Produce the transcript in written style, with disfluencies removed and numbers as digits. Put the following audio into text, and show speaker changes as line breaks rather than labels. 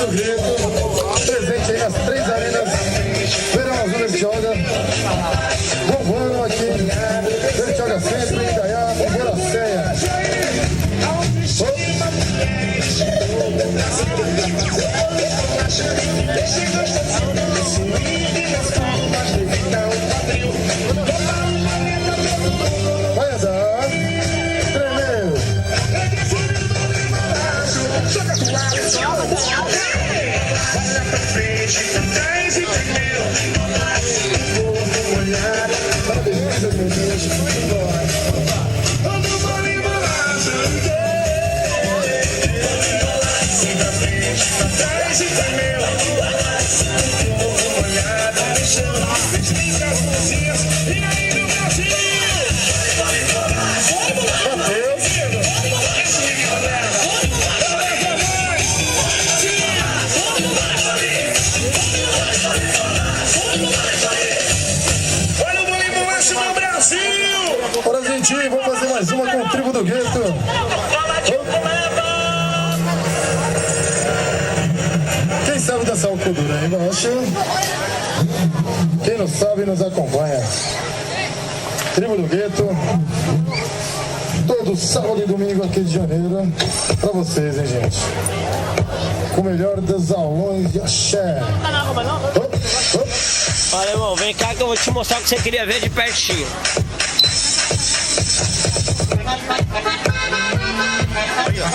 do Grito, presente aí nas 3 arenas, Verão Azul Bertioga, bombando aqui, Bertioga Centro, Indaiá, Boracéia. Vai andar, tremendo.
Olha pra frente, trás e primeiro. Vou olhar. Todo mundo embolado. Pra frente, trás e primeiro. Vou olhar. Explica as coisinhas. E aí, meu Brasil?
Bora, gente, vamos fazer mais uma com o Tribo do Gueto. Quem sabe dançar o Kuduro aí embaixo? Quem não sabe nos acompanha. Tribo do Gueto, todo sábado e domingo aqui de janeiro, pra vocês, hein, gente? Com o melhor dos aulões de axé.
Olha, irmão, vem cá que eu vou te mostrar o que você queria ver de pertinho. Aí, ó.